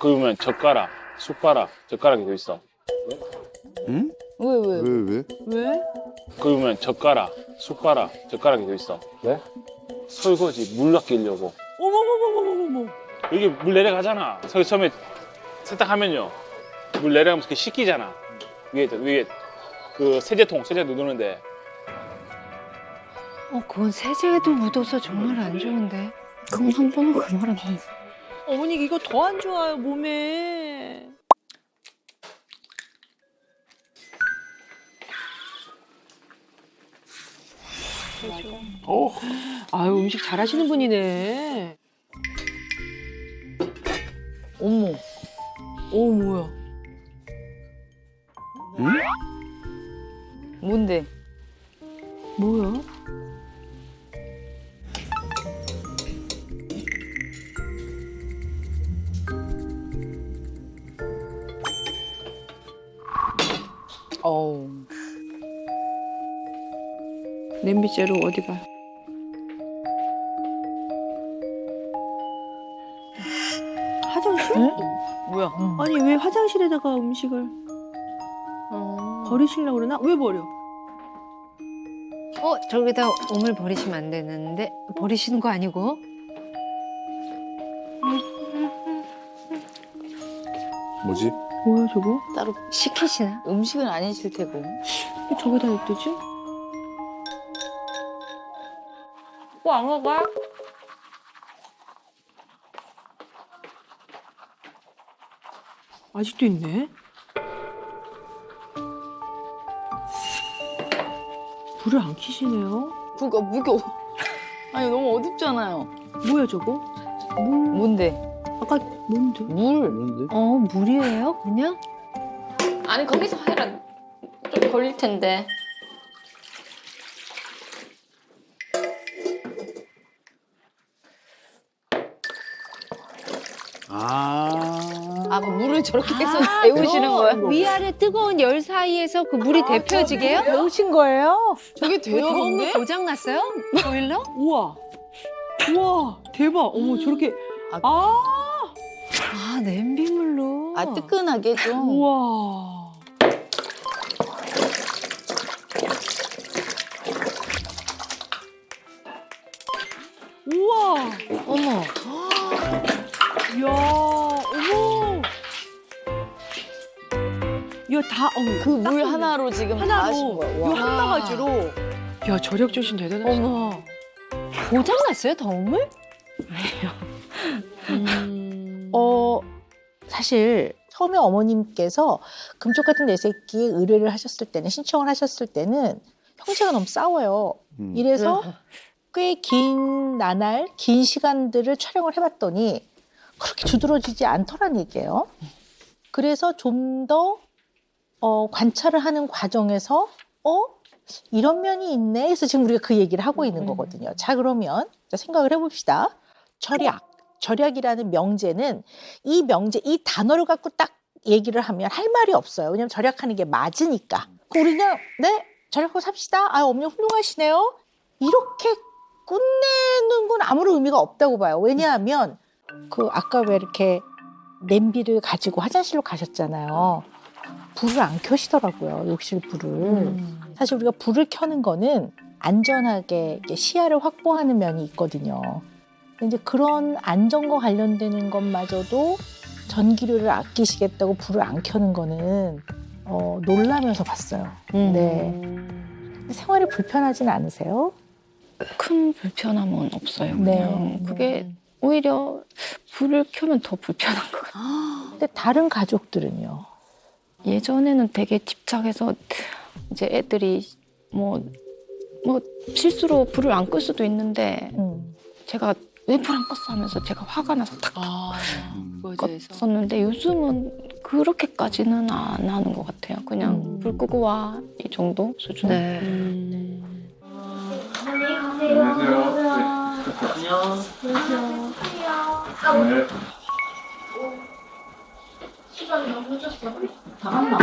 그러면 젓가락, 숟가락, 젓가락이 돼 있어. 응? 왜? 왜? 그러면 젓가락, 숟가락, 젓가락이 돼 있어. 왜? 설거지 물 아끼려고. 어머머머머머머. 이게 물 내려가잖아. 처음에 세탁하면요. 물 내려가면서 이렇게 씻기잖아. 위에 그 세제도 누르는데. 그건 세제에도 묻어서 정말 안 좋은데. 그건 한 번은 그 말은 안 해. 어머니 이거 더 안 좋아요 몸에. 아유 음식 잘하시는 분이네. 어머. 뭐야? 뭔데? 뭐야? 어우. 냄비째로 어디가? 화장실? 뭐야? 아니 왜 화장실에다가 음식을 버리시려고 그러나? 왜 버려? 저기다 오물 버리시면 안 되는데. 버리시는 거 아니고? 뭐지? 뭐야 저거? 따로 시키시나? 음식은 아니실 테고. 왜 저기다 냅두지? 안 먹어? 아직도 있네. 불을 안 켜시네요. 그러니까 무게 아니 너무 어둡잖아요. 뭐야 저거? 물. 뭔데? 아까 뭔데? 물. 뭔데? 물이에요? 그냥? 아니 거기서 해라 좀 걸릴 텐데. 그 물을 저렇게 해서 데우시는 거야? 위아래 뜨거운 열 사이에서 그 물이 데펴지게요? 데우신 거예요? 저게 돼요, 처음에 근데? 고장 났어요? 보일러? 우와. 우와 대박. 어머 저렇게. 냄비물로. 뜨끈하게 좀. 우와. 우와. 어머. 이야. 어머. 이거 다 그 물 하나로 지금 다 하신 하나로 거야. 이거 와. 한 바가지로. 야 저력 조신 대단하시다. 어머. 고장 났어요, 더우물? 사실 처음에 어머님께서 금쪽 같은 내새끼에 의뢰를 하셨을 때는 신청을 하셨을 때는 형체가 너무 싸워요. 이래서 꽤 긴 나날, 긴 시간들을 촬영을 해봤더니 그렇게 두드러지지 않더란 얘기예요. 그래서 좀 더 관찰을 하는 과정에서 이런 면이 있네. 그래서 지금 우리가 그 얘기를 하고 있는 거거든요. 자 그러면 생각을 해봅시다. 절약이라는 명제는 이 단어를 갖고 딱 얘기를 하면 할 말이 없어요. 왜냐하면 절약하는 게 맞으니까. 우리 그냥 네 절약하고 삽시다. 어머니 훌륭하시네요. 이렇게 끝내는 건 아무런 의미가 없다고 봐요. 왜냐하면 아까 왜 이렇게 냄비를 가지고 화장실로 가셨잖아요. 불을 안 켜시더라고요. 욕실 불을. 사실 우리가 불을 켜는 거는 안전하게 시야를 확보하는 면이 있거든요. 이제 그런 안전과 관련되는 것마저도 전기료를 아끼시겠다고 불을 안 켜는 거는 놀라면서 봤어요. 네. 생활이 불편하진 않으세요? 큰 불편함은 없어요. 네. 그냥 그게 오히려 불을 켜면 더 불편한 것 같아요. 근데 다른 가족들은요? 예전에는 되게 집착해서 이제 애들이 뭐 실수로 불을 안 끌 수도 있는데 제가 왜 불 안 껐어 하면서 제가 화가 나서 탁 껐었는데 요즘은 그렇게까지는 안 하는 것 같아요. 그냥 불 끄고 와 이 정도 수준. 네. 시간이 너무 늦었어. 다 갔나?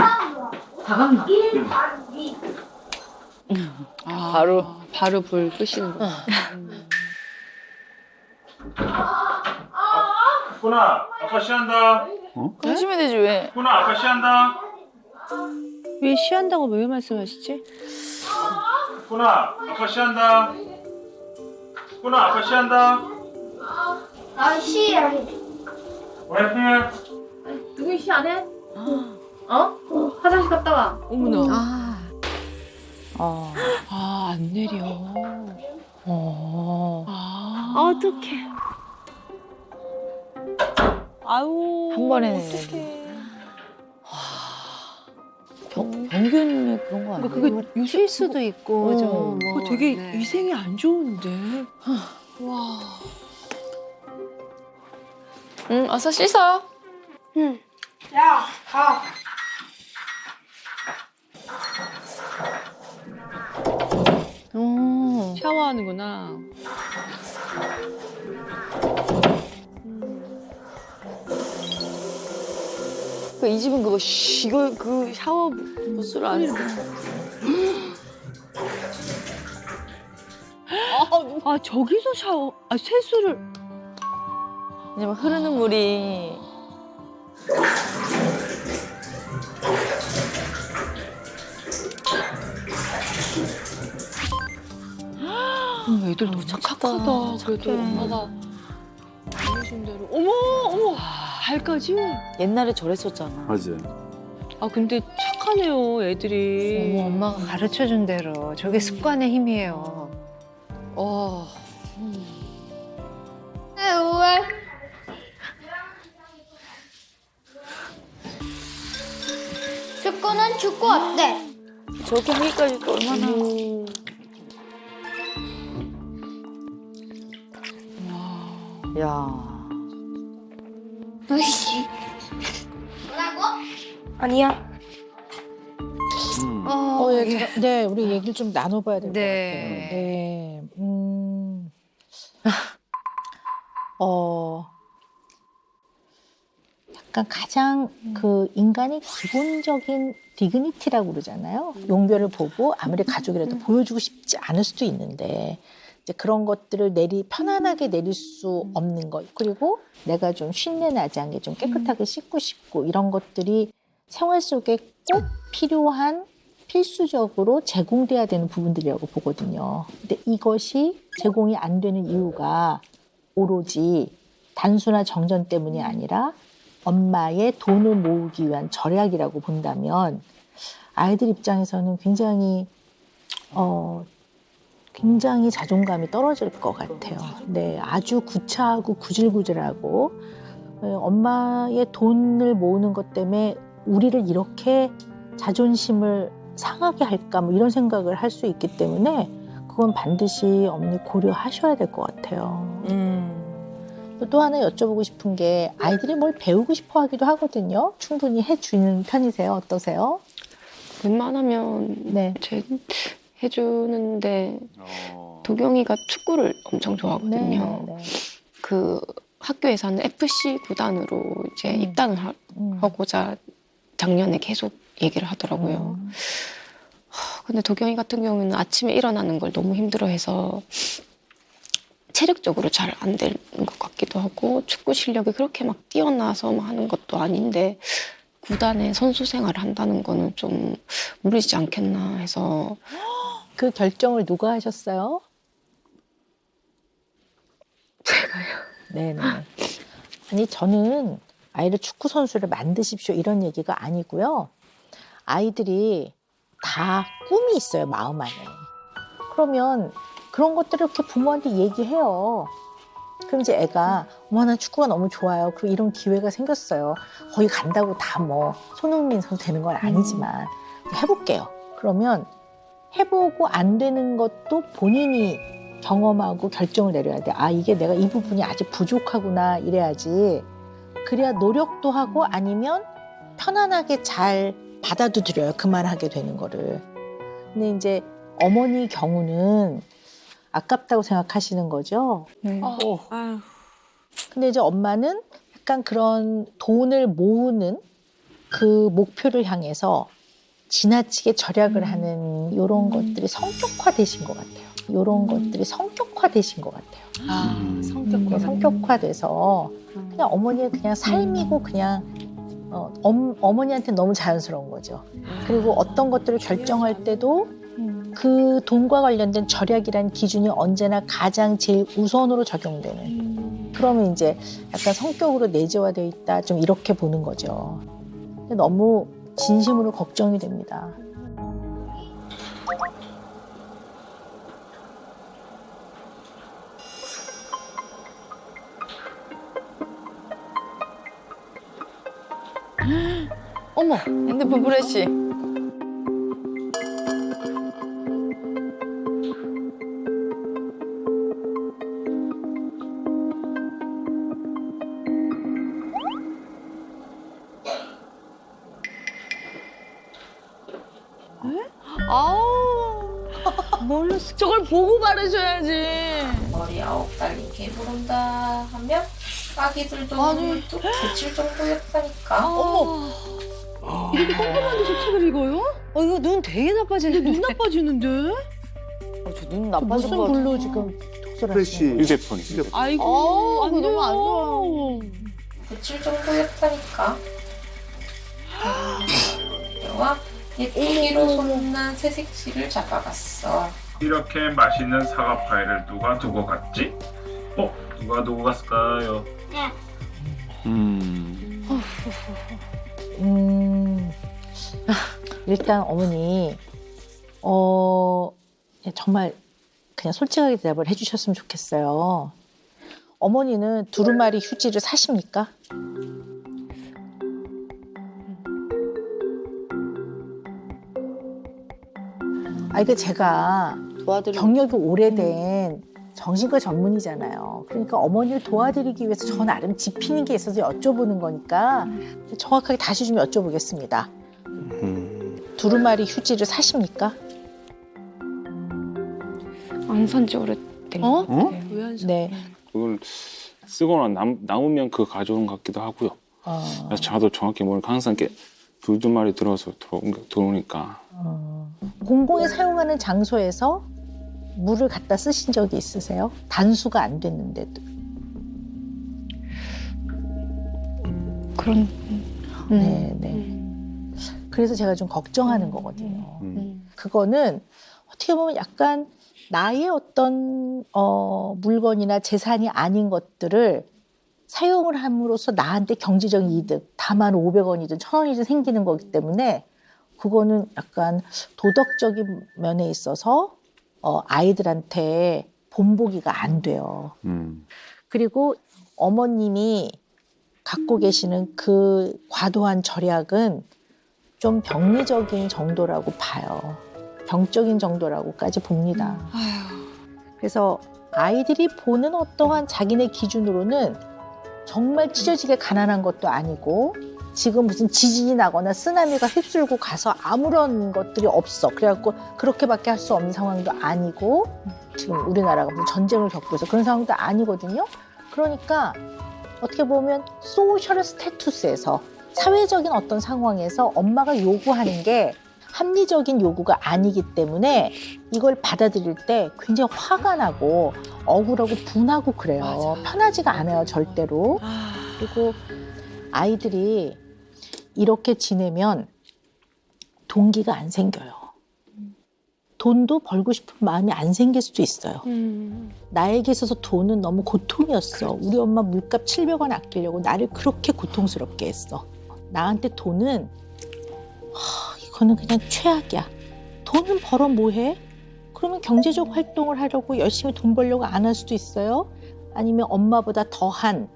바로 불 끄시는 거. 구나 아빠 쉬한다. 하시면 되지 왜? 훈아 아빠 쉬한다. 왜 쉬한다고 왜 말씀하시지? 훈아 아빠 쉬한다. 훈아 아빠 쉬한다. 아씨 아니 왜? 누구 씨 안 해? 어? 화장실 갔다 와. 어머나. 안 내려. 어떡해. 아유. 한 번에 어떡해. 병균이 그런 거 아니에요? 그게 요새 쉴 수도 있고 좀 뭐, 그거 되게 네. 위생이 안 좋은데. 와. 응, 어서 씻어. 야 가. 샤워하는구나. 이 집은 그거 이거 그 샤워 부스를 안 써. 아 저기서 샤워. 아 세수를. 왜냐면 흐르는 물이 애들 너무 착하다. 그래도 착해. 엄마가 알려준 대로. 어머 어머 발까지. 옛날에 저랬었잖아. 맞아. 아 근데 착하네요 애들이. 어머, 엄마가 가르쳐준 대로 저게 습관의 힘이에요. 우월. 축구는 축구 어때? 저렇게 하기까지 또 얼마나 야. 으이씨. 뭐라고? 아니야. 네, 우리 얘기를 좀 나눠봐야 될 것 네. 같아요. 네. 약간 가장 그 인간의 기본적인 디그니티라고 그러잖아요. 용별을 보고 아무리 가족이라도 보여주고 싶지 않을 수도 있는데 이제 그런 것들을 편안하게 내릴 수 없는 것. 그리고 내가 좀 쉰내 나지 않게 좀 깨끗하게 씻고 싶고 이런 것들이 생활 속에 꼭 필요한 필수적으로 제공돼야 되는 부분들이라고 보거든요. 근데 이것이 제공이 안 되는 이유가 오로지 단순한 정전 때문이 아니라 엄마의 돈을 모으기 위한 절약이라고 본다면 아이들 입장에서는 굉장히 자존감이 떨어질 것 같아요. 네, 아주 구차하고 구질구질하고 엄마의 돈을 모으는 것 때문에 우리를 이렇게 자존심을 상하게 할까 뭐 이런 생각을 할 수 있기 때문에 그건 반드시 어머니 고려하셔야 될 것 같아요. 또 하나 여쭤보고 싶은 게 아이들이 뭘 배우고 싶어 하기도 하거든요. 충분히 해주는 편이세요? 어떠세요? 웬만하면 네. 제 해주는데 도경이가 축구를 엄청 좋아하거든요. 네. 그 학교에서는 FC 구단으로 이제 입단을 하고자 작년에 계속 얘기를 하더라고요. 근데 도경이 같은 경우는 아침에 일어나는 걸 너무 힘들어해서 체력적으로 잘 안 되는 것 같기도 하고 축구 실력이 그렇게 막 뛰어나서 막 하는 것도 아닌데 구단에 선수 생활을 한다는 거는 좀 무리지 않겠나 해서. 그 결정을 누가 하셨어요? 제가요. 네네. 아니 저는 아이를 축구 선수를 만드십시오 이런 얘기가 아니고요. 아이들이 다 꿈이 있어요 마음 안에. 그러면 그런 것들을 이렇게 부모한테 얘기해요. 그럼 이제 애가 어머 난 축구가 너무 좋아요. 그리고 이런 기회가 생겼어요. 거기 간다고 다 뭐 손흥민 선수 되는 건 아니지만 해볼게요. 그러면 해보고 안 되는 것도 본인이 경험하고 결정을 내려야 돼. 아 이게 내가 이 부분이 아직 부족하구나 이래야지. 그래야 노력도 하고 아니면 편안하게 잘 받아들여요. 그만하게 되는 거를. 근데 이제 어머니 경우는 아깝다고 생각하시는 거죠. 네. 근데 이제 엄마는 약간 그런 돈을 모으는 그 목표를 향해서 지나치게 절약을 하는 이런 것들이 성격화되신 것 같아요. 이런 것들이 성격화되신 것 같아요. 성격과 성격화돼서 그냥 어머니의 그냥 삶이고 그냥 어머니한테 너무 자연스러운 거죠. 그리고 어떤 것들을 결정할 때도 그 돈과 관련된 절약이란 기준이 언제나 가장 제일 우선으로 적용되는. 그러면 이제 약간 성격으로 내재화되어 있다. 좀 이렇게 보는 거죠. 근데 너무 진심으로 걱정이 됩니다. 어머, 핸드폰 프레시. 아우, 몰랐어. 저걸 보고 바르셔야지. 머리 9달 이게 부른다 하면 아기들도 아니. 또 며칠 정도였다니까. 어머. 이렇게 꼼꼼한데 저 책을 읽어요? 이거 눈 되게 나빠지는데. 눈 나빠지는데? 저 눈 나빠진 무슨 것 불로 같아. 지금 독서를 프레시. 하시는 거예요? 휴대폰이. 아이고, 그거 너무 안 좋아요. 며칠 정도였다니까. 영화 예쁘기로 소문난 새색시를 잡아갔어. 이렇게 맛있는 사과 파이를 누가 두고 갔지? 누가 두고 갔을까요? 일단 어머니 정말 그냥 솔직하게 대답을 해주셨으면 좋겠어요. 어머니는 두루마리 휴지를 사십니까? 그 제가 도와드리고. 경력이 오래된 정신과 전문이잖아요. 그러니까 어머니를 도와드리기 위해서 저 나름 짚히는 게 있어서 여쭤보는 거니까 정확하게 다시 좀 여쭤보겠습니다. 두루마리 휴지를 사십니까? 안 산 지 오래된 것 같아요. 왜안 사? 네. 그걸 쓰거나 남으면 그거 가져온 것 같기도 하고요. 그래서 저도 정확히 모르니까 항상 이렇게 두루마리 들어서 들어오니까. 공공이 사용하는 장소에서 물을 갖다 쓰신 적이 있으세요? 단수가 안 됐는데도. 그런 네. 그래서 제가 좀 걱정하는 거거든요. 그거는 어떻게 보면 약간 나의 어떤 물건이나 재산이 아닌 것들을 사용을 함으로써 나한테 경제적 이득, 다만 500원이든 1000원이든 생기는 거기 때문에 그거는 약간 도덕적인 면에 있어서 아이들한테 본보기가 안 돼요. 그리고 어머님이 갖고 계시는 그 과도한 절약은 좀 병리적인 정도라고 봐요. 병적인 정도라고까지 봅니다. 그래서 아이들이 보는 어떠한 자기네 기준으로는 정말 찢어지게 가난한 것도 아니고 지금 무슨 지진이 나거나 쓰나미가 휩쓸고 가서 아무런 것들이 없어. 그래갖고 그렇게밖에 할 수 없는 상황도 아니고 지금 우리나라가 무슨 전쟁을 겪고 있어. 그런 상황도 아니거든요. 그러니까 어떻게 보면 소셜 스태투스에서 사회적인 어떤 상황에서 엄마가 요구하는 게 합리적인 요구가 아니기 때문에 이걸 받아들일 때 굉장히 화가 나고 억울하고 분하고 그래요. 맞아. 편하지가 않아요, 절대로. 그리고 아이들이 이렇게 지내면 동기가 안 생겨요. 돈도 벌고 싶은 마음이 안 생길 수도 있어요. 나에게 있어서 돈은 너무 고통이었어. 우리 엄마 물값 700원 아끼려고 나를 그렇게 고통스럽게 했어. 나한테 돈은 이거는 그냥 최악이야. 돈은 벌어 뭐해? 그러면 경제적 활동을 하려고 열심히 돈 벌려고 안 할 수도 있어요. 아니면 엄마보다 더한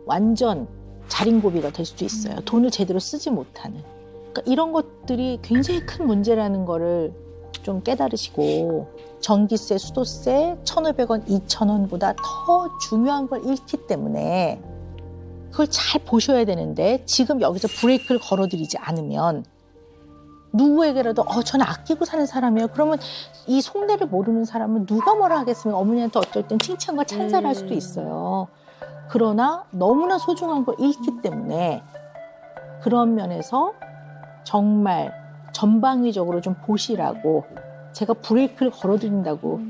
완전 자린고비가 될 수도 있어요. 돈을 제대로 쓰지 못하는. 그러니까 이런 것들이 굉장히 큰 문제라는 거를 좀 깨달으시고 전기세, 수도세 1,500원, 2,000원보다 더 중요한 걸 잃기 때문에 그걸 잘 보셔야 되는데 지금 여기서 브레이크를 걸어드리지 않으면 누구에게라도 저는 아끼고 사는 사람이에요. 그러면 이 속내를 모르는 사람은 누가 뭐라 하겠습니까? 어머니한테 어떨 땐 칭찬과 찬사를 할 수도 있어요. 그러나 너무나 소중한 걸 잃기 때문에 그런 면에서 정말 전방위적으로 좀 보시라고 제가 브레이크를 걸어드린다고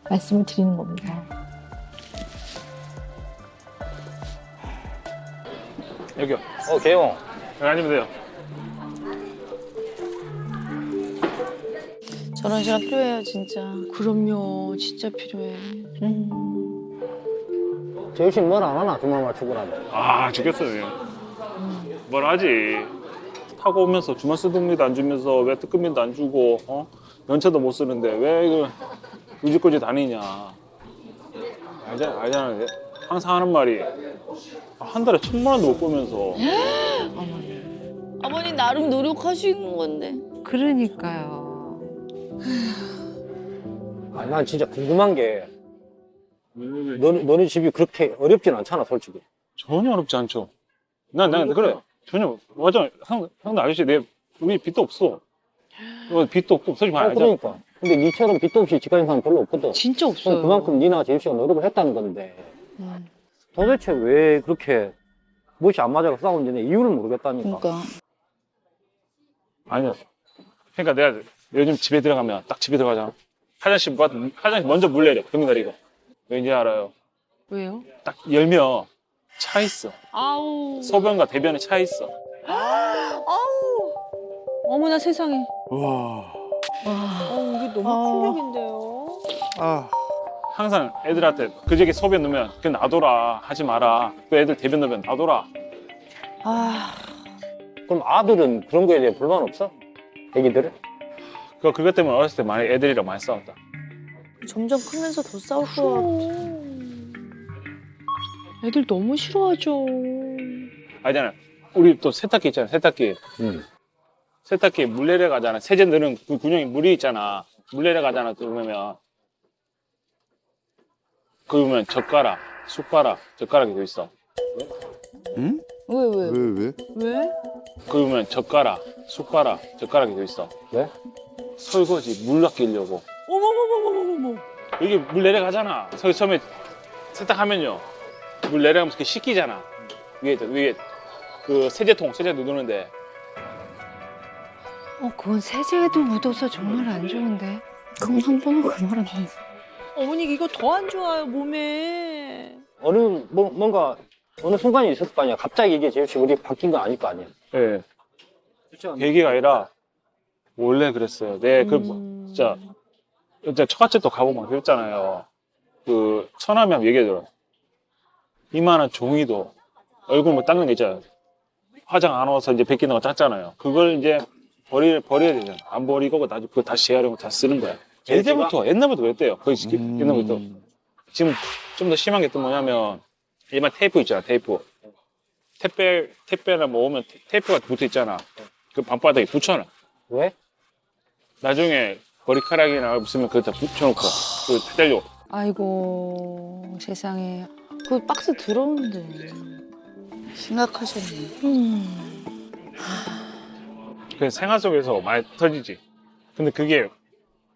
말씀을 드리는 겁니다. 여기요. 개용. 여기 앉으면 돼요. 저런 시간 필요해요, 진짜. 그럼요. 진짜 필요해. 제유씨 뭘 안 하나 주말 맞추고라도. 아, 죽겠어요. 뭘 하지? 타고 오면서 주말 쓰동비도 안 주면서 왜 특급비도 안 주고, 연차도 못 쓰는데 왜 이거 유지거지 다니냐. 알잖아. 항상 하는 말이 한 달에 1,000만 원도 못 벌면서. 어머니 나름 노력하신 건데. 그러니까요. 아, 난 진짜 궁금한 게 너네 집이 그렇게 어렵진 않잖아, 솔직히. 전혀 어렵지 않죠. 난 그래. 전혀 맞아. 형도 아저씨 우리 빚도 없어. 빚도 없고 솔직히 말하자. 그러니까. 근데 니처럼 빚도 없이 집 가진 사람 별로 없거든. 진짜 없어요. 그만큼 니나 제유씨가 노력을 했다는 건데 도대체 왜 그렇게 무엇이 안 맞아서 싸우는지 이유를 모르겠다니까. 그러니까. 아니야. 그러니까 내가 요즘 집에 들어가면 딱 집에 들어가잖아. 화장실 먼저 물 내려. 등 내리고. 왠지 알아요? 왜요? 딱 열면 차 있어. 아우. 소변과 대변에 차 있어. 어머나 세상에. 와. 이게 너무 충격인데요. 아. 항상 애들한테 그저께 소변 넣으면 그냥 놔둬라. 하지 마라. 그 애들 대변 넣으면 놔둬라. 그럼 아들은 그런 거에 대해 불만 없어? 애기들은? 그것 때문에 어렸을 때 많이 애들이랑 많이 싸웠다. 점점 크면서 더 싸울 거. 애들 너무 싫어하죠. 알잖아. 우리 또 세탁기 있잖아. 세탁기. 세탁기 물 내려가잖아. 세제 넣는 그 군용이 물이 있잖아. 물 내려가잖아. 그러면 그러면 젓가락, 숟가락, 젓가락이 돼 있어. 응? 왜? 왜? 그러면 젓가락, 숟가락, 젓가락이 돼 있어. 왜? 설거지 물 아끼려고. 어머머머머머머. 여기 물 내려가잖아. 처음에 세탁하면요. 물 내려가면서 이렇게 씻기잖아. 위에 그 세제도 누르는데. 그건 세제에도 묻어서 정말 안 좋은데. 그건 한 번은 그 말은 안 했어. 어머니 이거 더 안 좋아요 몸에. 뭔가 어느 순간이 있었을 거 아니야. 갑자기 이게 제유씨 우리 바뀐 거 아닐 거 아니야. 예. 계기가 아니라 원래 그랬어요. 진짜 처갓집도 가보면 그랬잖아요. 그 처남이 한번 얘기해 들어. 이만한 종이도 얼굴 뭐 닦는 게 있잖아요. 화장 안 와서 이제 베끼는 거 짰잖아요. 그걸 이제 버려야 되잖아. 안 버리고 나중에 그거 다시 재활용을 다 쓰는 거야. 예전부터 옛날부터 그랬대요. 거의 옛날부터. 지금 좀 더 심한 게 또 뭐냐면 일반 테이프 있잖아. 테이프. 택배나 뭐 오면 테이프가 붙어 있잖아. 그 방바닥에 붙여놔. 왜? 나중에 머리카락이나 없으면 그거 다 붙여놓고 그 떼려고. 아이고 세상에. 그 박스 들어오는데. 심각하셨네. 그 생활 속에서 많이 터지지. 근데 그게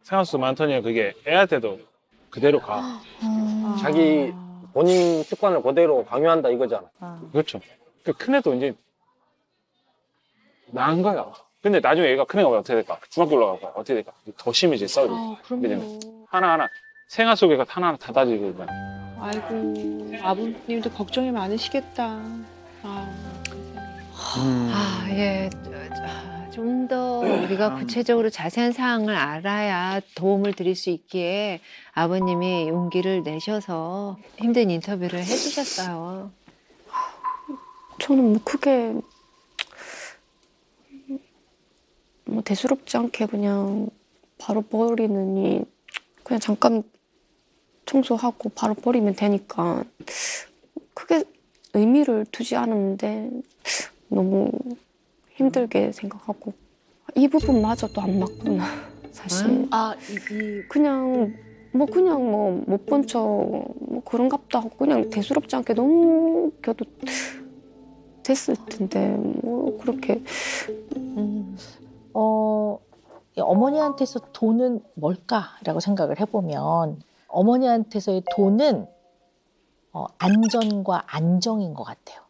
생활 속에서 많이 터지면 그게 애한테도 그대로 가. 자기 본인 습관을 그대로 강요한다 이거잖아. 그렇죠. 그 큰애도 이제 나은 거야. 근데 나중에 애가 큰애가 어떻게 될까? 중학교 올라가고 어떻게 될까? 더 심해지 싸우지. 그럼요. 하나하나 생활 속에가 하나하나 다 다지고 그냥. 아이고 아버님도 걱정이 많으시겠다. 예. 좀 더 우리가 구체적으로 자세한 사항을 알아야 도움을 드릴 수 있기에 아버님이 용기를 내셔서 힘든 인터뷰를 해주셨어요. 저는 뭐 크게 뭐 대수롭지 않게 그냥 바로 버리느니 그냥 잠깐 청소하고 바로 버리면 되니까 크게 의미를 두지 않았는데 너무 힘들게 생각하고 이 부분마저도 안 맞구나 사실. 그냥 못 본 척 뭐 그런갑다 하고 그냥 대수롭지 않게 넘겨도 됐을 텐데 뭐 그렇게. 어머니한테서 돈은 뭘까라고 생각을 해보면 어머니한테서의 돈은 안전과 안정인 것 같아요.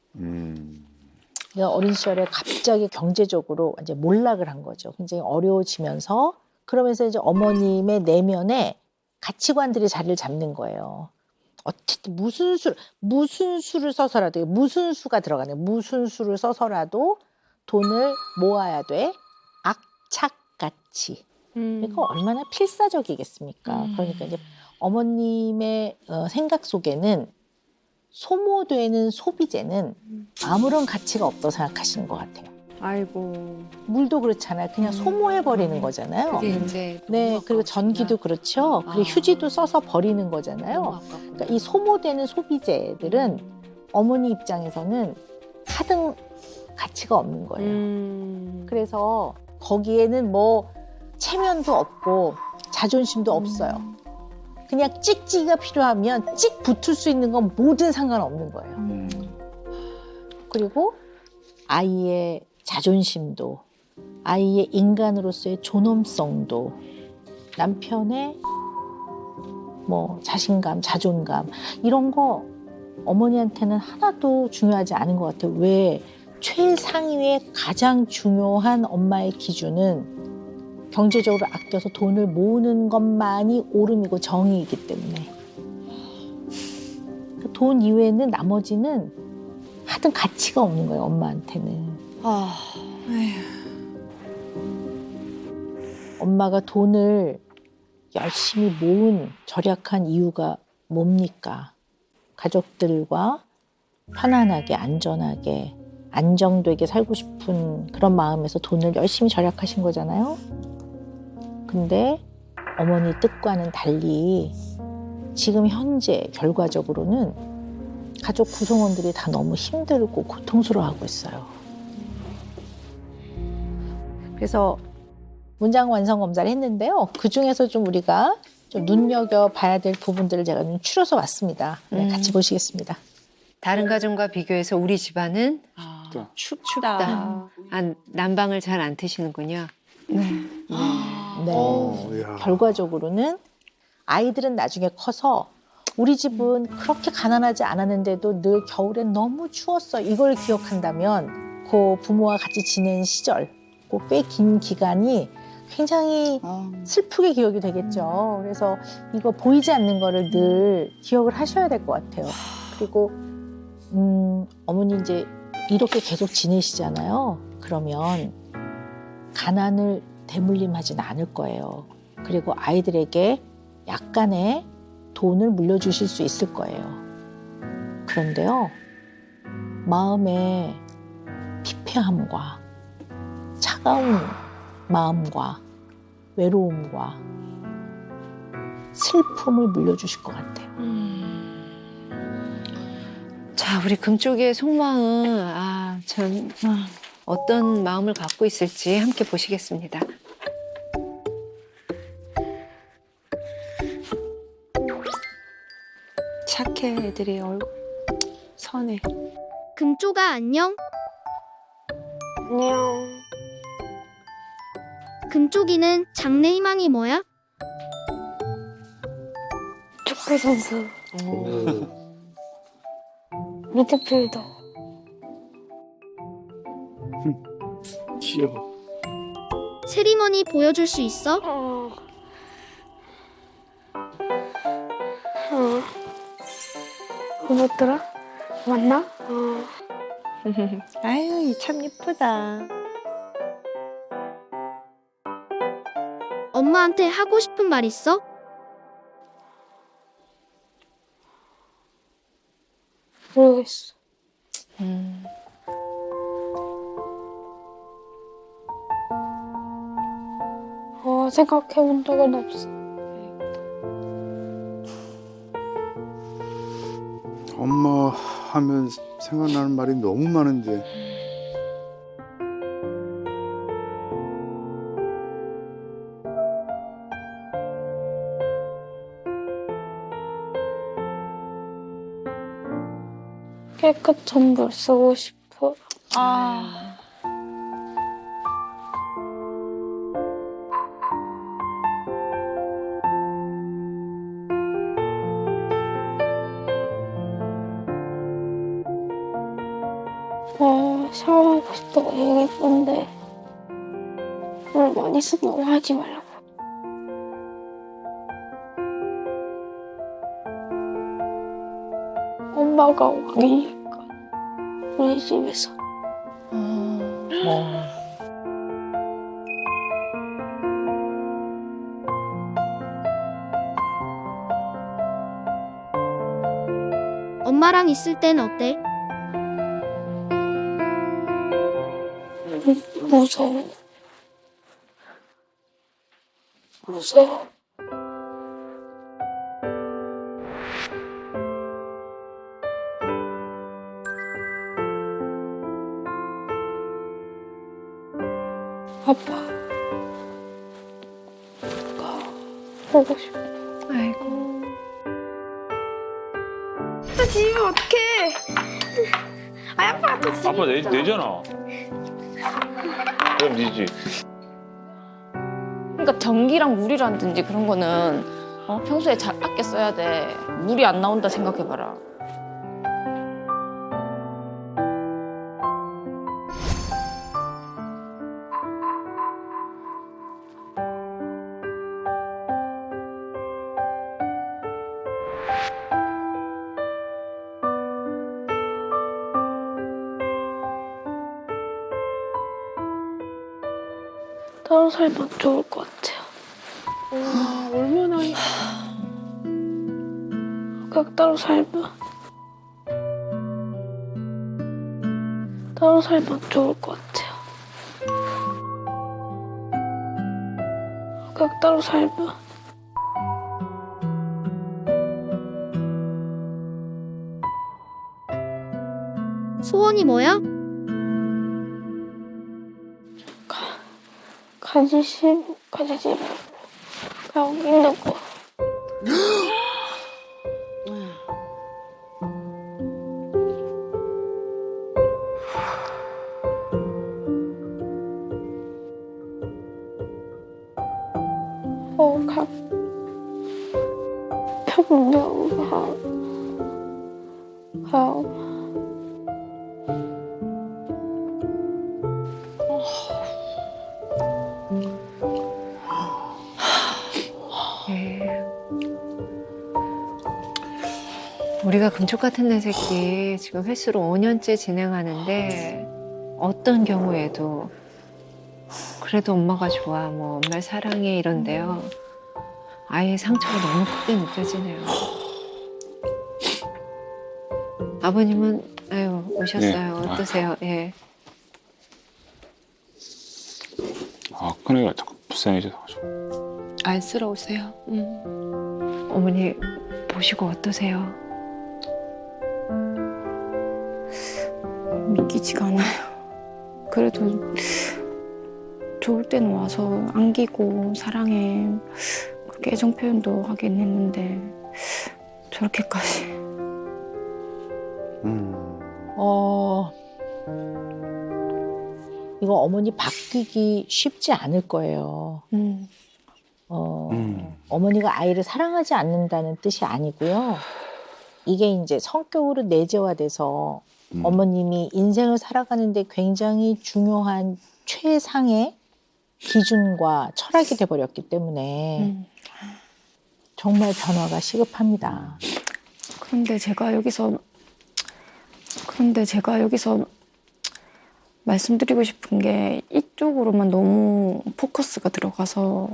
그러니까 어린 시절에 갑자기 경제적으로 이제 몰락을 한 거죠. 굉장히 어려워지면서 그러면서 이제 어머님의 내면에 가치관들이 자리를 잡는 거예요. 어쨌든 무슨 수를 써서라도 무슨 수가 들어가네. 무슨 수를 써서라도 돈을 모아야 돼. 악착같이. 이거 얼마나 필사적이겠습니까? 그러니까 이제 어머님의 생각 속에는 소모되는 소비재는 아무런 가치가 없다고 생각하시는 것 같아요. 아이고. 물도 그렇잖아요. 그냥 소모해버리는 거잖아요. 그게 이제 네, 너무 그리고 아까웠구나. 전기도 그렇죠. 그리고 휴지도 써서 버리는 거잖아요. 너무 아깝구나. 그러니까 이 소모되는 소비재들은 어머니 입장에서는 하등 가치가 없는 거예요. 그래서 거기에는 뭐 체면도 없고 자존심도 없어요. 그냥 찍찍이가 필요하면 찍 붙을 수 있는 건 뭐든 상관없는 거예요. 그리고 아이의 자존심도, 아이의 인간으로서의 존엄성도, 남편의 뭐 자신감, 자존감 이런 거 어머니한테는 하나도 중요하지 않은 것 같아요. 왜? 최상위의 가장 중요한 엄마의 기준은 경제적으로 아껴서 돈을 모으는 것만이 옳음이고 정의이기 때문에 돈 이외에는 나머지는 하여튼 가치가 없는 거예요, 엄마한테는. 엄마가 돈을 열심히 모은 절약한 이유가 뭡니까? 가족들과 편안하게, 안전하게, 안정되게 살고 싶은 그런 마음에서 돈을 열심히 절약하신 거잖아요. 근데 어머니 뜻과는 달리 지금 현재 결과적으로는 가족 구성원들이 다 너무 힘들고 고통스러워하고 있어요. 그래서 문장 완성 검사를 했는데요. 그중에서 좀 우리가 좀 눈여겨봐야 될 부분들을 제가 좀 추려서 왔습니다. 네, 같이 보시겠습니다. 다른 가정과 비교해서 우리 집안은 춥다. 난방을 잘 안 트시는군요. 네. 야. 결과적으로는 아이들은 나중에 커서 우리 집은 그렇게 가난하지 않았는데도 늘 겨울엔 너무 추웠어. 이걸 기억한다면 그 부모와 같이 지낸 시절, 그 꽤 긴 기간이 굉장히 슬프게 기억이 되겠죠. 그래서 이거 보이지 않는 거를 늘 기억을 하셔야 될 것 같아요. 그리고 어머니 이제 이렇게 계속 지내시잖아요. 그러면 가난을 대물림하지는 않을 거예요. 그리고 아이들에게 약간의 돈을 물려주실 수 있을 거예요. 그런데요, 마음의 피폐함과 차가운 마음과 외로움과 슬픔을 물려주실 것 같아요. 자, 우리 금쪽이의 속마음, 참 어떤 마음을 갖고 있을지 함께 보시겠습니다. 착해 애들이 얼굴 선해. 금쪽아 안녕? 안녕. 금쪽이는 장래 희망이 뭐야? 축구 선수. 미드필더. 귀여워. 세리머니 보여줄 수 있어? 뭐였더라? 맞나? 아유 참 예쁘다. 엄마한테 하고 싶은 말 있어? 모르겠어. 생각해본 적은 없어. 엄마 하면 생각나는 말이 너무 많은데. 깨끗한 물 쓰고 싶어. 샤워하고 싶다고 얘기했는데 물 많이 쓴다고 하지 말라고. 엄마가 왕이니까 우리 집에서. 엄마랑 있을 땐 어때? 무서워. 무서워. 아빠. 보고 싶어. 아이고. 지금 어떡해. 아빠 또 아빠 내잖아. 그럼 니지. 그러니까 전기랑 물이라든지 그런 거는 평소에 잘 아껴 써야 돼. 물이 안 나온다 생각해봐라. 따로 살면 좋을 것 같아요. 얼마나 그냥 따로 살면 좋을 것 같아요. 그냥 따로 살면 소원이 뭐야? 가지지 말고 여기 있는 거. 평균하고 우리가 금쪽 같은 내 새끼 지금 횟수로 5년째 진행하는데 어떤 경우에도 그래도 엄마가 좋아, 뭐 엄마를 사랑해 이런데요. 아이의 상처가 너무 크게 느껴지네요. 아버님은 아유 오셨어요. 네. 어떠세요? 예. 아, 큰애가 자꾸 불쌍해져서. 안쓰러우세요. 어머니 보시고 어떠세요? 믿기지가 않아요. 그래도 좋을 때는 와서 안기고 사랑해 그렇게 애정 표현도 하긴 했는데 저렇게까지. 이거 어머니 바뀌기 쉽지 않을 거예요. 어머니가 아이를 사랑하지 않는다는 뜻이 아니고요. 이게 이제 성격으로 내재화돼서 어머님이 인생을 살아가는데 굉장히 중요한 최상의 기준과 철학이 돼버렸기 때문에 정말 변화가 시급합니다. 그런데 제가 여기서 말씀드리고 싶은 게 이쪽으로만 너무 포커스가 들어가서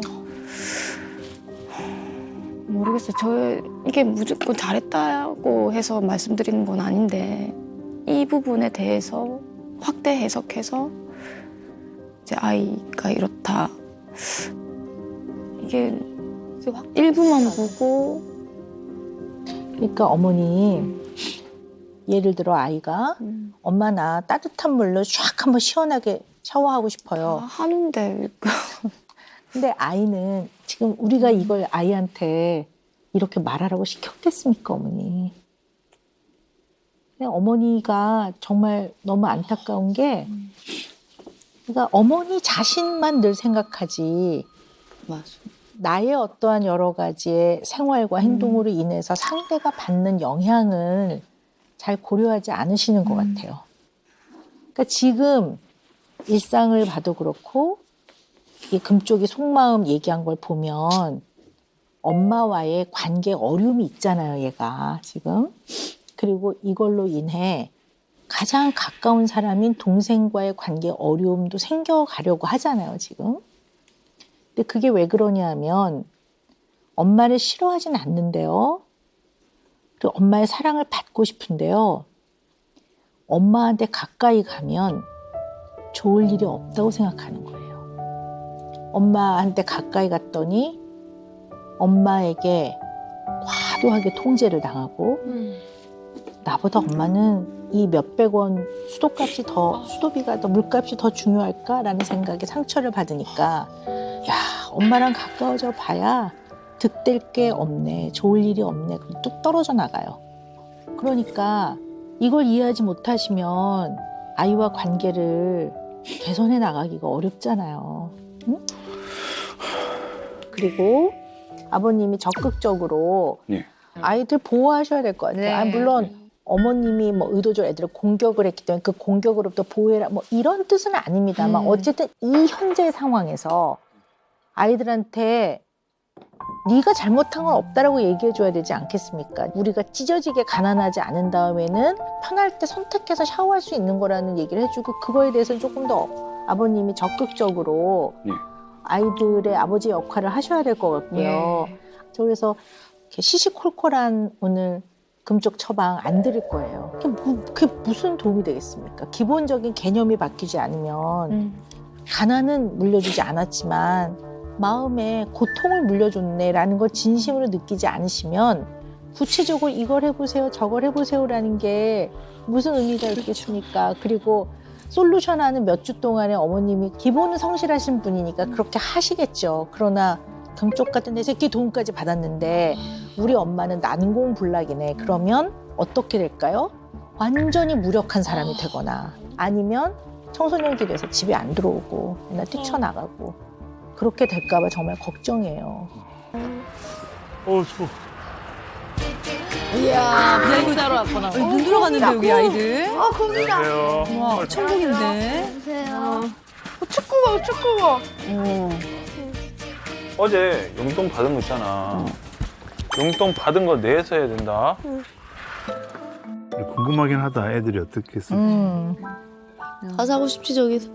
모르겠어요. 이게 무조건 잘했다고 해서 말씀드리는 건 아닌데 이 부분에 대해서 확대 해석해서 이제 아이가 이렇다. 이게 일부만 보고 그러니까 어머니 예를 들어 아이가 엄마 나 따뜻한 물로 샥 한번 시원하게 샤워하고 싶어요. 하는데 근데 아이는 지금 우리가 이걸 아이한테 이렇게 말하라고 시켰겠습니까, 어머니? 근데 어머니가 정말 너무 안타까운 게 그러니까 어머니 자신만 늘 생각하지 나의 어떠한 여러 가지의 생활과 행동으로 인해서 상대가 받는 영향을 잘 고려하지 않으시는 것 같아요. 그러니까 지금 일상을 봐도 그렇고 이 금쪽이 속마음 얘기한 걸 보면 엄마와의 관계 어려움이 있잖아요, 얘가 지금. 그리고 이걸로 인해 가장 가까운 사람인 동생과의 관계 어려움도 생겨가려고 하잖아요, 지금. 근데 그게 왜 그러냐 하면 엄마를 싫어하진 않는데요. 그리고 엄마의 사랑을 받고 싶은데요. 엄마한테 가까이 가면 좋을 일이 없다고 생각하는 거예요. 엄마한테 가까이 갔더니 엄마에게 과도하게 통제를 당하고 나보다 엄마는 이 몇백 원 수도비가 더 물값이 더 중요할까라는 생각에 상처를 받으니까 야, 엄마랑 가까워져 봐야 득될 게 없네, 좋을 일이 없네, 그럼 뚝 떨어져 나가요. 그러니까 이걸 이해하지 못하시면 아이와 관계를 개선해 나가기가 어렵잖아요. 응? 그리고 아버님이 적극적으로 네. 아이들 보호하셔야 될 것 같아요. 네. 아, 물론 어머님이 뭐 의도적으로 애들을 공격을 했기 때문에 그 공격으로부터 보호해라 뭐 이런 뜻은 아닙니다만 어쨌든 이 현재 상황에서 아이들한테 네가 잘못한 건 없다라고 얘기해줘야 되지 않겠습니까? 우리가 찢어지게 가난하지 않은 다음에는 편할 때 선택해서 샤워할 수 있는 거라는 얘기를 해주고 그거에 대해서는 조금 더 아버님이 적극적으로 네. 아이들의 아버지 역할을 하셔야 될 것 같고요. 저 그래서 이렇게 시시콜콜한 오늘 금쪽 처방 안 드릴 거예요. 그게 무슨 도움이 되겠습니까? 기본적인 개념이 바뀌지 않으면 가난은 물려주지 않았지만 마음에 고통을 물려줬네라는 걸 진심으로 느끼지 않으시면 구체적으로 이걸 해보세요, 저걸 해보세요라는 게 무슨 의미가 있겠습니까? 그리고 솔루션하는 몇 주 동안에 어머님이 기본은 성실하신 분이니까 그렇게 하시겠죠. 그러나 금쪽 같은 내 새끼 도움까지 받았는데 우리 엄마는 난공불락이네. 그러면 어떻게 될까요? 완전히 무력한 사람이 되거나 아니면 청소년기에서 집에 안 들어오고 맨날 뛰쳐나가고 그렇게 될까 봐 정말 걱정이에요. 추워. 이야, 비행기 타러 왔구나. 눈 들어갔는데 여기 아이들. 안녕하세요. 와 천국인데. 보세요. 축구가. 어제 용돈 받은 거 있잖아. 용돈 받은 거 내서 해야 된다. 궁금하긴 하다. 애들이 어떻게 쓸지. 다 사고 싶지 저기서.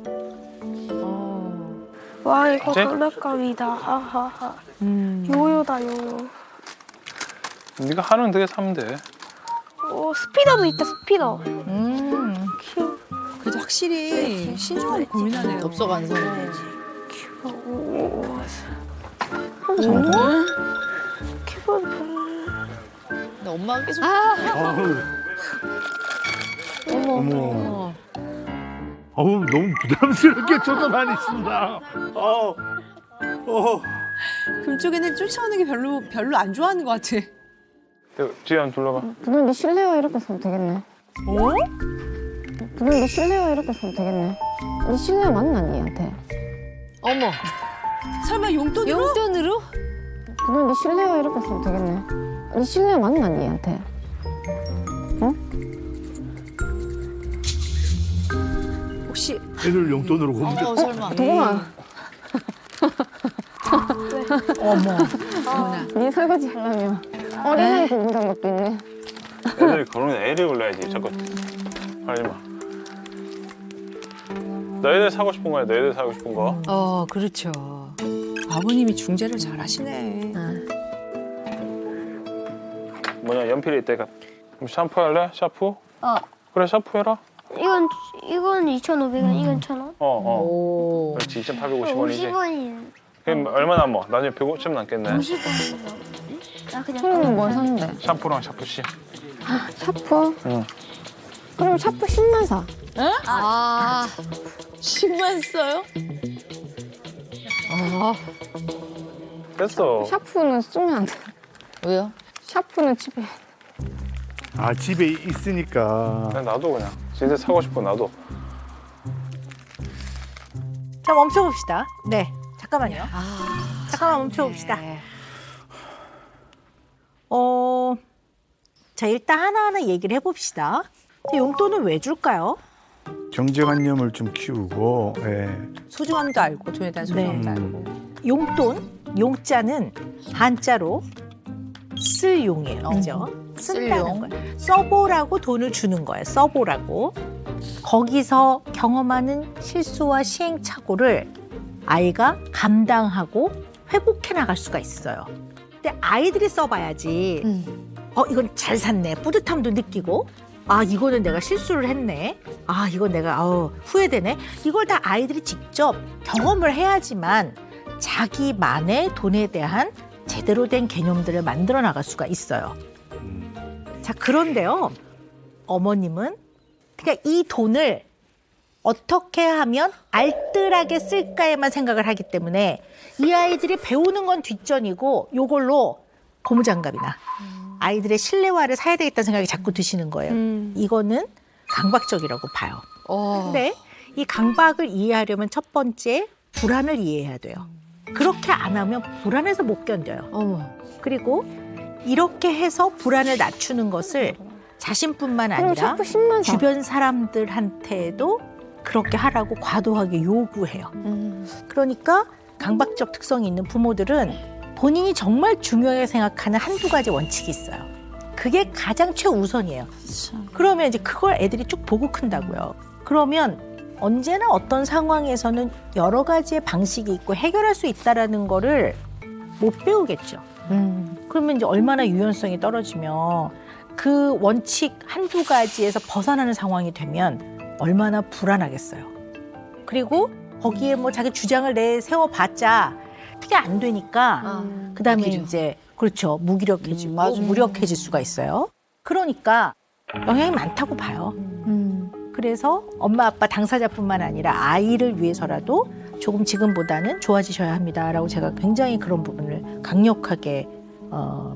와 이거 그치? 장난감이다. 하하하. 요요다 요요. 네가 하는 되게 사면 돼. 오 스피더도 있다 스피더. 큐. 그래도 확실히 신중하게 고민하네요. 덥석 안 사네. 키보드. 근데 엄마가 계속. 어머. 어우, 너무 부담스럽게 쳐다다니신다. 금쪽이는 쫓아오는 게 별로 안 좋아하는 것 같아. 지연 둘러봐. 누나 네 실내화 이렇게 써도 되겠네. 어? 누나 네 실내화 이렇게 써도 되겠네. 네 실내화 맞나 니한테? 어머. 설마 용돈으로? 용돈으로? 누나 네 실내화 이렇게 써도 되겠네. 네 실내화 맞나 니한테? 혹시 애들 용돈으로 공짜. 설마. 도구마. 어머나. 네 설거지 하려면 어린아이 공부장 것도 있네. 애들이 그러면 애를 올려야지. 자꾸 하지 마. 너희들 사고 싶은 거야. 너희들 사고 싶은 거. 그렇죠. 아버님이 중재를 잘 하시네. 뭐냐 연필이 있대가. 그럼 샴푸 할래? 샤프? 그래 샤프 해라. 이건 2,500원, 이건 1,000원. 오. 그렇지 2,850원이지. 50원이에요. 그럼 얼마 남어? 나중에 150 남겠네. 50원. 나 그냥 초롱은 뭘 샀는데? 샴푸랑 샤프씨. 샤프? 응. 그럼 샤프 10만 사. 아. 10만 써요? 됐어. 샤프는 쓰면 안 돼. 왜요? 샤프는 집에. 아, 집에 있으니까. 그냥 놔둬 그냥. 진짜 사고 싶어 놔둬. 자, 멈춰봅시다. 네, 잠깐만요. 잠깐만 멈춰봅시다. 자, 일단 하나하나 얘기를 해봅시다. 자, 용돈은 왜 줄까요? 경제관념을 좀 키우고, 예. 소중함도 알고 돈에 대한 소중함도 알고. 용돈, 용자는 한자로 쓸 용이에요. 그죠? 쓴다는 거예요. 써보라고 돈을 주는 거예요. 써보라고. 거기서 경험하는 실수와 시행착오를 아이가 감당하고 회복해 나갈 수가 있어요. 근데 아이들이 써봐야지. 이건 잘 샀네. 뿌듯함도 느끼고. 아, 이거는 내가 실수를 했네. 아, 이건 내가 후회되네. 이걸 다 아이들이 직접 경험을 해야지만 자기만의 돈에 대한 제대로 된 개념들을 만들어 나갈 수가 있어요. 자, 그런데요. 어머님은 그러니까 이 돈을 어떻게 하면 알뜰하게 쓸까에만 생각을 하기 때문에 이 아이들이 배우는 건 뒷전이고 요걸로 고무장갑이나 아이들의 실내화를 사야 되겠다는 생각이 자꾸 드시는 거예요. 이거는 강박적이라고 봐요. 근데 이 강박을 이해하려면 첫 번째 불안을 이해해야 돼요. 그렇게 안 하면 불안해서 못 견뎌요. 그리고 이렇게 해서 불안을 낮추는 것을 자신뿐만 아니라 주변 사람들한테도 그렇게 하라고 과도하게 요구해요. 그러니까 강박적 특성이 있는 부모들은 본인이 정말 중요하게 생각하는 한두 가지 원칙이 있어요. 그게 가장 최우선이에요. 그러면 이제 그걸 애들이 쭉 보고 큰다고요. 그러면 언제나 어떤 상황에서는 여러 가지의 방식이 있고 해결할 수 있다라는 거를 못 배우겠죠. 그러면 이제 얼마나 유연성이 떨어지며 그 원칙 한두 가지에서 벗어나는 상황이 되면 얼마나 불안하겠어요. 그리고 거기에 뭐 자기 주장을 내세워 봤자 그게 안 되니까 그다음에 이제 그렇죠. 무기력해지고 무력해질 수가 있어요. 그러니까 영향이 많다고 봐요. 그래서 엄마 아빠 당사자뿐만 아니라 아이를 위해서라도 조금 지금보다는 좋아지셔야 합니다라고 제가 굉장히 그런 부분을 강력하게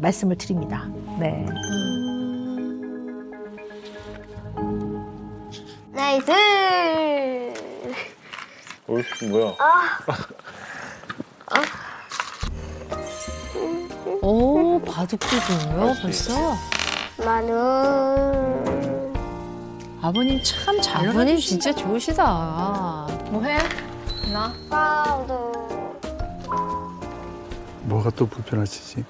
말씀을 드립니다. 네. 나이스. 뭐야? 오, 바둑도 좋아요, 벌써. 나는 아버님 참 잘 놀아주시네. 아버님 진짜 좋으시다. 뭐 해? 나? 파우더. 뭐가 또 불편하시지?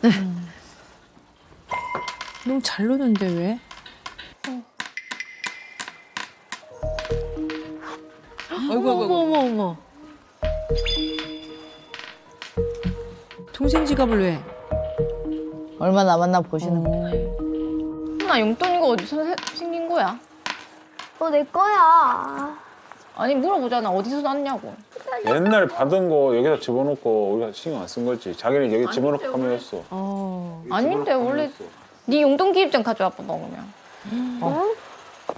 너무 잘 노는데 왜? 어머. 동생 지갑을 왜? 얼마 남았나 보시는 거예요. 나 용돈 이거 어디서 생긴 거야? 내 거야. 아니 물어보잖아. 어디서 났냐고. 옛날에 받은 거 여기다 집어넣고 우리가 신경 안 쓴 거지. 자기는 여기 집어넣고 하면 했어. 아닌데 원래 네 용돈 기입장 가져와봐 먹으면.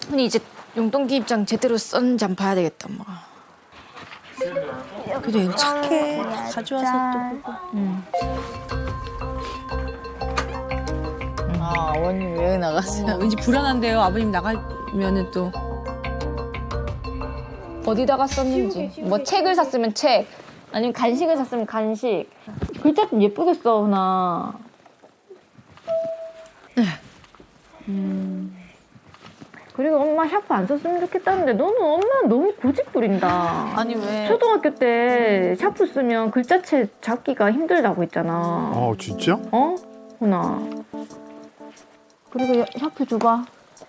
근데 이제 용돈 기입장 제대로 썼는지 한번 봐야 되겠다 엄마가. 그래, 착해. 가져와서 또 보고. 어머님 왜 나갔어요? 왠지 불안한데요. 아버님 나가면은 또. 어디다가 썼는지. 뭐 책을 샀으면 책. 아니면 간식을 샀으면 간식. 글자 좀 예쁘게 써 훈아. 그리고 엄마 샤프 안 썼으면 좋겠다는데 너는 엄마 너무 고집 부린다. 아니 왜? 초등학교 때 샤프 쓰면 글자체 잡기가 힘들다고 했잖아. 진짜? 훈아. 그리고 샤프 줘봐.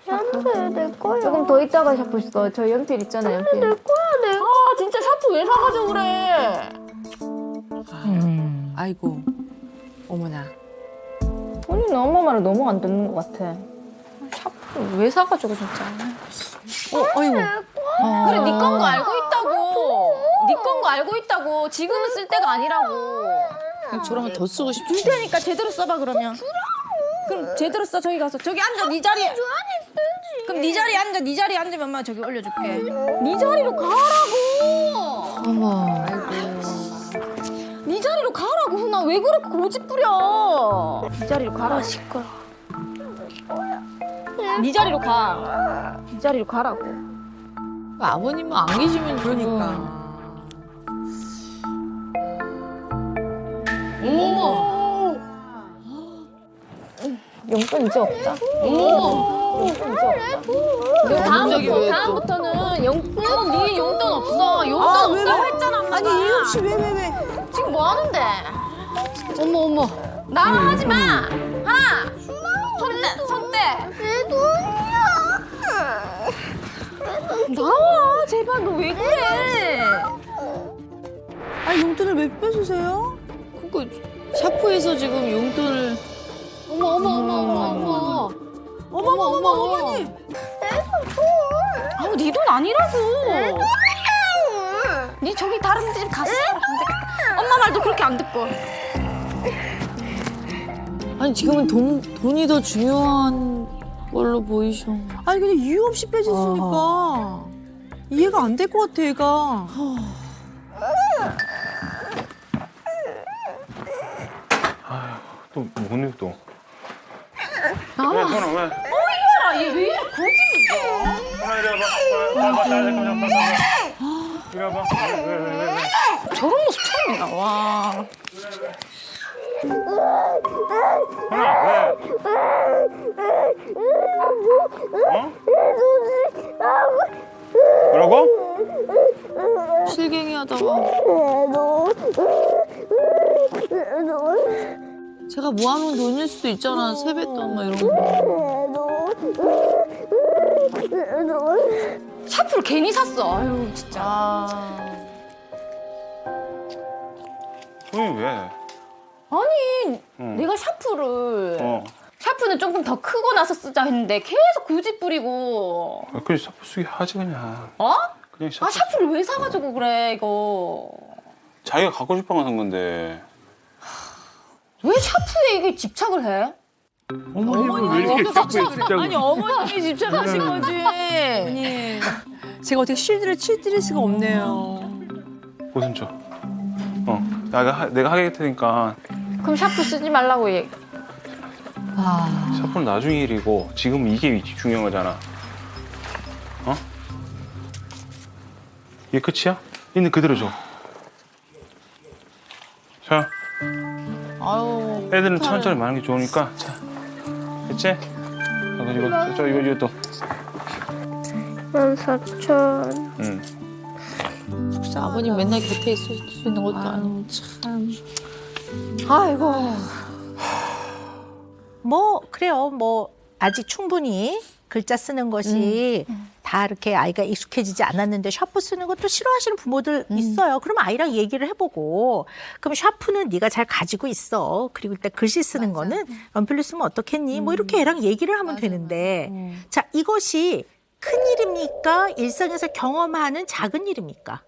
샤프 내 거야. 조금 더 있다가 샤프 써. 저 연필 있잖아 연필. 내 거야. 아 진짜 샤프 왜 사가지고 그래. 아이고. 어머나. 본인은 엄마 말을 너무 안 듣는 것 같아. 샤프 왜 사가지고 진짜. 아이고. 그래 네 건 거 알고 있다고. 네 건 거 알고 있다고. 지금은 쓸 때가 아니라고. 저러면 더 쓰고 싶지. 줄 테니까 제대로 써봐 그러면. 그럼 제대로 써. 저기 가서. 저기 앉아 네 자리에. 그럼 네 자리에 앉아. 네 자리에 앉으면 엄마 저기 올려줄게. 네 자리로 가라고. 어머. 네 자리로 가라고 훈아. 왜 그렇게 고집 부려. 네 자리로 가라. 시끄러. 네 자리로 가. 네 자리로 가라고. 아버님은 안 계시면 그러니까. 어머. 용돈 이제 없다. 용돈 이제 없다. 다음부터는 용돈 네 용돈 없어. 용돈 없다고 했잖아 엄마가. 아니 이윤 씨 왜? 지금 뭐 하는데? 어머. 나만 하지 마. 손 떼. 내 돈이야. 나와 제발 너 왜 그래? 아 용돈을 왜 빼주세요? 그거 샤프에서 지금 용돈을 어머. 어머니. 아우 네 돈 아니라고. 네 저기 다른 집 가서 살아. 안 되겠다. 엄마 말도 그렇게 안 듣고. 아니 지금은 돈이 더 중요한 걸로 보이셔. 아니 근데 이유 없이 빼주시니까 이해가 안 될 것 같아 얘가. 또 뭐니 또? 나와. 왜 손아 왜? 이거라 얘 왜 이래 고집이야. 손아 이리 와봐. 이리 와봐. 왜? 저런 모습 처음이야. 와. 손아 왜? 뭐라고? 실갱이 하다가 제가 모아놓은 돈일 수도 있잖아. 세뱃돈 막 이런 거. 샤프를 괜히 샀어. 아유 진짜. 손이 왜? 아니 응. 내가 샤프를 어. 샤프는 조금 더 크고 나서 쓰자 했는데 계속 고집 부리고. 그냥 샤프 쓰기 하지 그냥. 어? 그냥 아 샤프를 왜 사가지고 그래 이거. 자기가 갖고 싶어서 산 건데. 왜 샤프에 이게 집착을 해? 어머님은 왜 이렇게 샤프에 집착을 아니 어머님이 집착하신 거지. 아니 제가 어떻게 쉴드를 칠 수가 없네요. 무슨 쳐? 내가 하게 할 테니까 그럼 샤프 쓰지 말라고 얘기. 샤프는 나중에 일이고 지금 이게 중요한 거잖아. 어? 이게 끝이야? 있는 그대로 줘. 자, 아유. 애들은 천천히 많은 게 좋으니까. 자, 됐지? 이거 또. 14,000. 응. 아버님 맨날 곁에 있을 수 있는 것도 아니고 참. 아이고. 뭐 그래요. 뭐 아직 충분히 글자 쓰는 것이 다 이렇게 아이가 익숙해지지 않았는데 샤프 쓰는 것도 싫어하시는 부모들 있어요. 그럼 아이랑 얘기를 해보고 그럼 샤프는 네가 잘 가지고 있어. 그리고 일단 글씨 쓰는 거는 연필로 쓰면 어떻겠니? 뭐 이렇게 애랑 얘기를 하면 되는데 자 이것이 큰 일입니까? 일상에서 경험하는 작은 일입니까?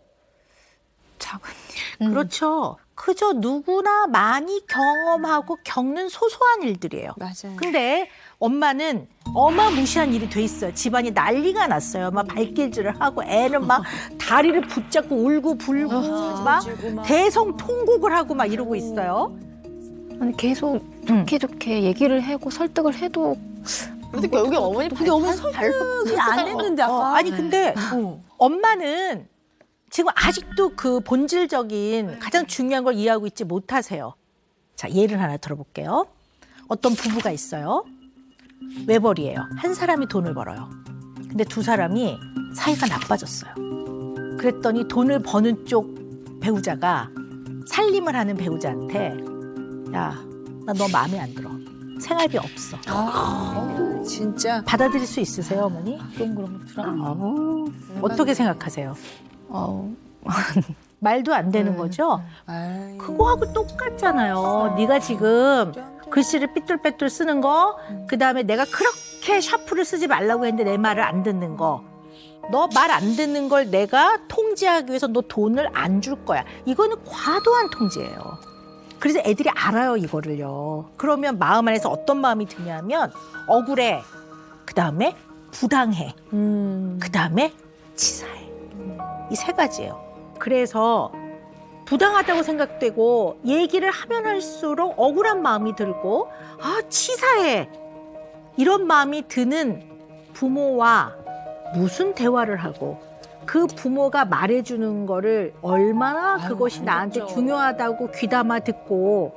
작은 그렇죠. 그저 누구나 많이 경험하고 겪는 소소한 일들이에요. 맞아요. 근데 엄마는 어마무시한 일이 돼 있어요. 집안이 난리가 났어요. 막 발길질을 하고 애는 막 다리를 붙잡고 울고 불고 막 대성통곡을 하고 막 이러고 있어요. 아니 계속 좋게 얘기를 하고 설득을 해도. 근데 결국에 어머니 근데 어머니 설득이 안 했는데 아까. 아니 근데 엄마는 지금 아직도 그 본질적인 가장 중요한 걸 이해하고 있지 못하세요. 자, 예를 하나 들어볼게요. 어떤 부부가 있어요. 외벌이에요. 한 사람이 돈을 벌어요. 근데 두 사람이 사이가 나빠졌어요. 그랬더니 돈을 버는 쪽 배우자가 살림을 하는 배우자한테 야, 나 너 마음에 안 들어. 생활비 없어. 진짜. 받아들일 수 있으세요, 어머니? 그럼 불안. 어떻게 생각하세요? 말도 안 되는 거죠? 아이. 그거하고 똑같잖아요. 네가 지금 글씨를 삐뚤빼뚤 쓰는 거, 그다음에 내가 그렇게 샤프를 쓰지 말라고 했는데 내 말을 안 듣는 거. 너 말 안 듣는 걸 내가 통제하기 위해서 너 돈을 안 줄 거야. 이거는 과도한 통제예요. 그래서 애들이 알아요, 이거를요. 그러면 마음 안에서 어떤 마음이 드냐면 억울해. 그다음에 부당해. 그다음에 치사해. 이 세 가지예요. 그래서 부당하다고 생각되고 얘기를 하면 할수록 억울한 마음이 들고 아 치사해 이런 마음이 드는 부모와 무슨 대화를 하고 그 부모가 말해주는 거를 얼마나 그것이 나한테 중요하다고 귀담아 듣고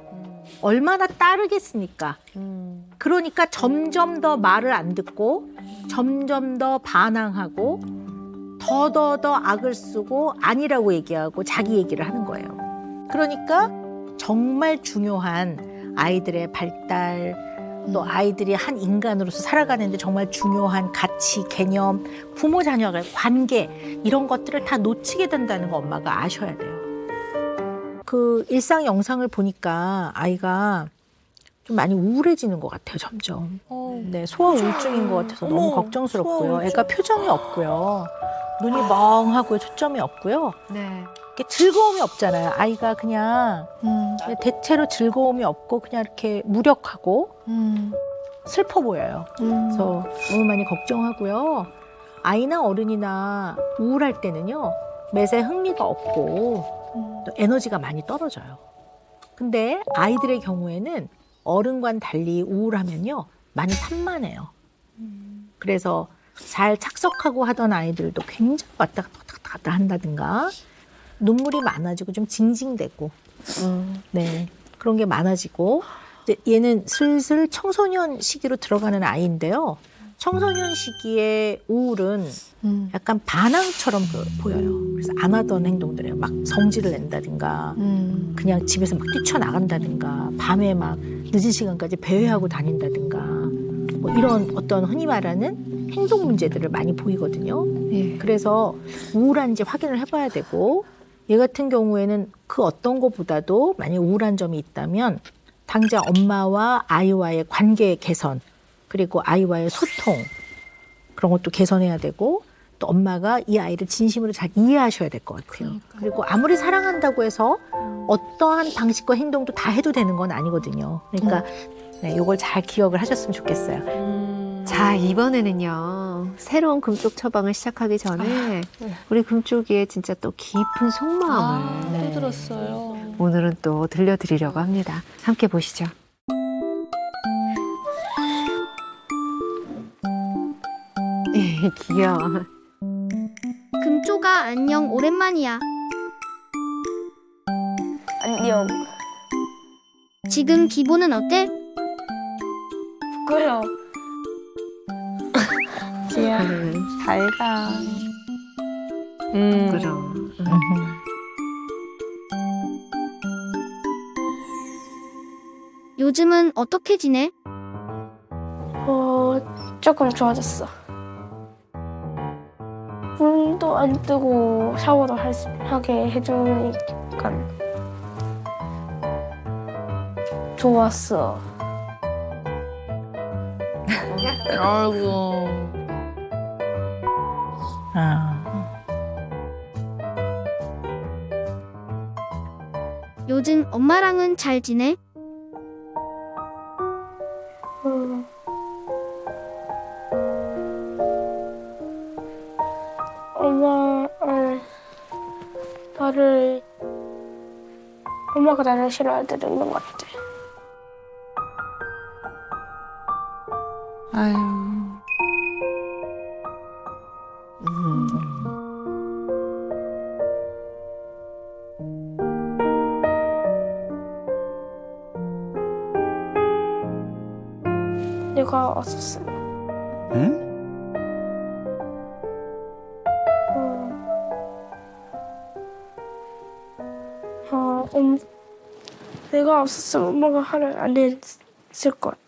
얼마나 따르겠습니까? 그러니까 점점 더 말을 안 듣고 점점 더 반항하고 더더더 악을 쓰고 아니라고 얘기하고 자기 얘기를 하는 거예요. 그러니까 정말 중요한 아이들의 발달, 또 아이들이 한 인간으로서 살아가는데 정말 중요한 가치, 개념, 부모 자녀의 관계 이런 것들을 다 놓치게 된다는 거 엄마가 아셔야 돼요. 그 일상 영상을 보니까 아이가 좀 많이 우울해지는 것 같아요, 점점. 네, 소아 우울증인 것 같아서 너무 걱정스럽고요. 애가 표정이 없고요. 눈이 멍하고요, 초점이 없고요. 네. 이렇게 즐거움이 없잖아요. 아이가 그냥 대체로 즐거움이 없고 그냥 이렇게 무력하고 슬퍼 보여요. 그래서 너무 많이 걱정하고요. 아이나 어른이나 우울할 때는요, 매사에 흥미가 없고 또 에너지가 많이 떨어져요. 근데 아이들의 경우에는 어른과는 달리 우울하면요, 많이 산만해요. 그래서 잘 착석하고 하던 아이들도 굉장히 왔다 갔다 한다든가 눈물이 많아지고 좀 징징대고 네, 그런 게 많아지고 이제 얘는 슬슬 청소년 시기로 들어가는 아이인데요. 청소년 시기의 우울은 약간 반항처럼 보여요. 그래서 안 하던 행동들이에요. 막 성질을 낸다든가 그냥 집에서 막 뛰쳐나간다든가 밤에 막 늦은 시간까지 배회하고 다닌다든가 뭐 이런 어떤 흔히 말하는 행동 문제들을 많이 보이거든요. 그래서 우울한지 확인을 해봐야 되고 얘 같은 경우에는 그 어떤 것보다도 만약 우울한 점이 있다면 당장 엄마와 아이와의 관계 개선 그리고 아이와의 소통 그런 것도 개선해야 되고 또 엄마가 이 아이를 진심으로 잘 이해하셔야 될 것 같아요. 그리고 아무리 사랑한다고 해서 어떠한 방식과 행동도 다 해도 되는 건 아니거든요. 그러니까 네, 이걸 잘 기억을 하셨으면 좋겠어요. 자, 이번에는요, 새로운 금쪽 처방을 시작하기 전에 우리 금쪽이의 진짜 또 깊은 속마음을 또 들었어요. 오늘은 또 들려드리려고 합니다. 함께 보시죠. 귀여워. 금쪽아 안녕 오랜만이야. 안녕. 지금 기분은 어때? 부끄러워. 지야, 잘 가. 그럼. 요즘은 어떻게 지내? 조금 좋아졌어. 불도 안 뜨고 샤워도 하게 해주니까 좋았어. 아이고. 요즘 엄마랑은 잘 지내? 엄마가 나를 싫어하는 것 같아. 아유. 내가 왔었어. 응? 내가 없었으면 엄마가 화를 안 냈을 것 같아.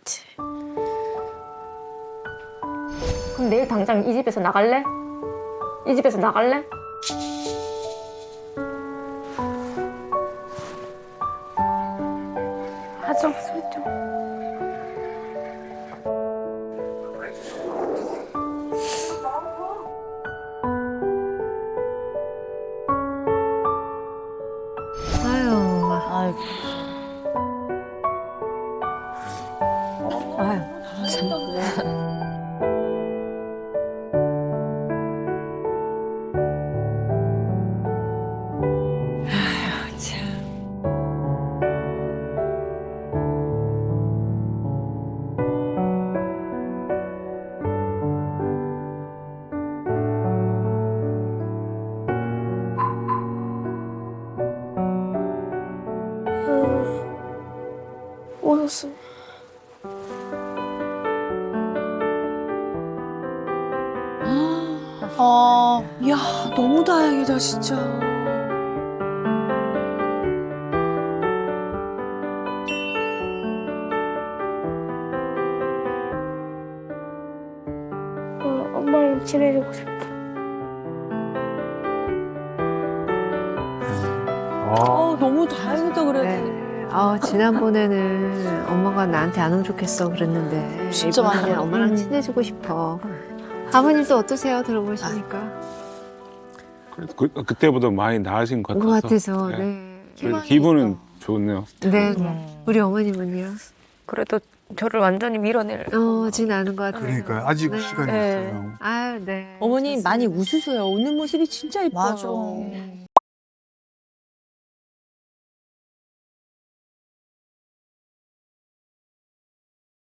그럼 내일 당장 이 집에서 나갈래? 이 집에서 나갈래? 하지 없었죠. 아유, 웃었어. 이야, 너무 다행이다, 진짜. 친해지고 싶어. 너무 다행이다 그래도. 네. 지난번에는 엄마가 나한테 안 오면 좋겠어 그랬는데 진짜 많이 이번에는 엄마랑 친해지고 싶어. 아버님도 어떠세요? 들어보시니까. 그래도 그때보다 많이 나아진 것 것 같아서. 같아서. 네. 네. 그래도 기분은 좋네요. 네. 우리 어머님은요? 그래도 저를 완전히 밀어낼. 진 않은 것 같아요. 그러니까 아직 네. 시간이 네. 있어요. 아유, 네. 어머님 좋습니다. 많이 웃으세요. 웃는 모습이 진짜 예뻐요. 맞아.